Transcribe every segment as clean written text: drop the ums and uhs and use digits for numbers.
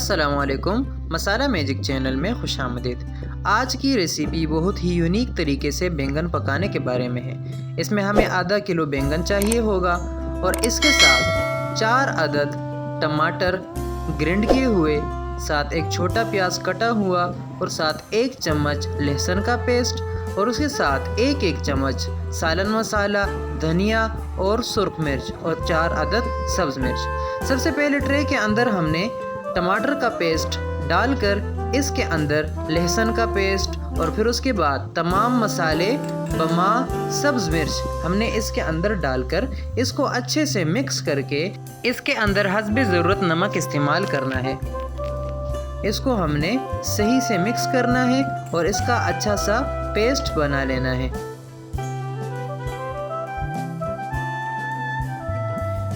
अस्सलामुअलैकुम, मसाला magic channel में खुशामदीद। आज की रेसिपी बहुत ही यूनिक तरीके से बैंगन पकाने के बारे में है। इसमें हमें आधा किलो बैंगन चाहिए होगा और इसके साथ 4 अदद टमाटर ग्राइंड किए हुए, साथ एक छोटा प्याज कटा हुआ और साथ 1 चम्मच लहसुन का पेस्ट और उसके साथ एक चम्मच सालन मसाला, धनिया और सुर्ख मिर्च और 4 अदद सब्ज़ मिर्च। सबसे पहले ट्रे के अंदर हमने टमाटर का पेस्ट डालकर इसके अंदर लहसुन का पेस्ट और फिर उसके बाद तमाम मसाले बमा सब्ज़ मिर्च हमने इसके अंदर डालकर इसको अच्छे से मिक्स करके इसके अंदर हस्बे ज़रूरत नमक इस्तेमाल करना है। इसको हमने सही से मिक्स करना है और इसका अच्छा सा पेस्ट बना लेना है।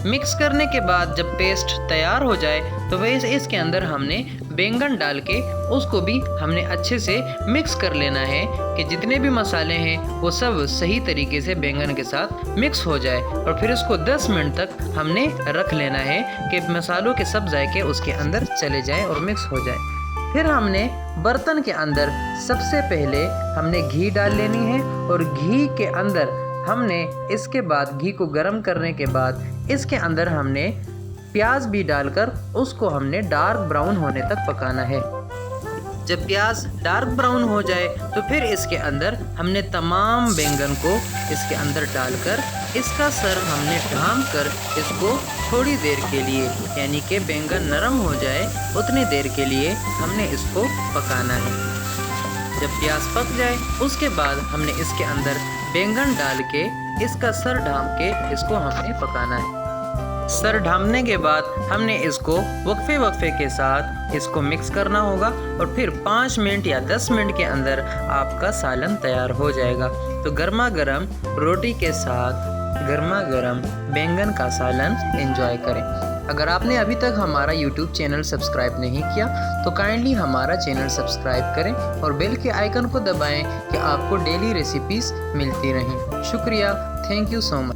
मिक्स करने के बाद जब पेस्ट तैयार हो जाए तो वैसे इसके अंदर हमने बैंगन डाल के उसको भी हमने अच्छे से मिक्स कर लेना है कि जितने भी मसाले हैं वो सब सही तरीके से बैंगन के साथ मिक्स हो जाए। और फिर इसको 10 मिनट तक हमने रख लेना है कि मसालों के सब जायके उसके अंदर चले जाएं और मिक्स हो जाए। फिर हमने बर्तन के अंदर सबसे पहले हमने घी डाल लेनी है और घी के अंदर हमने इसके बाद घी को गर्म करने के बाद इसके अंदर हमने प्याज भी डालकर उसको हमने डार्क ब्राउन होने तक पकाना है। जब प्याज डार्क ब्राउन हो जाए तो फिर इसके अंदर हमने तमाम बैंगन को इसके अंदर डालकर इसका सर हमने ढाँप कर इसको थोड़ी देर के लिए, यानी कि बैंगन नरम हो जाए उतनी देर के लिए हमने इसको पकाना है। जब प्याज पक जाए उसके बाद हमने इसके अंदर बैंगन डाल के इसका सर ढाँप के इसको हमने पकाना है। सर ढाँपने के बाद हमने इसको वक्फे के साथ इसको मिक्स करना होगा और फिर 5 मिनट या 10 मिनट के अंदर आपका सालन तैयार हो जाएगा। तो गर्मा गर्म रोटी के साथ गर्मा गर्म बैंगन का सालन एंजॉय करें। अगर आपने अभी तक हमारा YouTube चैनल सब्सक्राइब नहीं किया तो काइंडली हमारा चैनल सब्सक्राइब करें और बेल के आइकन को दबाएं कि आपको डेली रेसिपीज़ मिलती रहें। शुक्रिया, थैंक यू सो मच।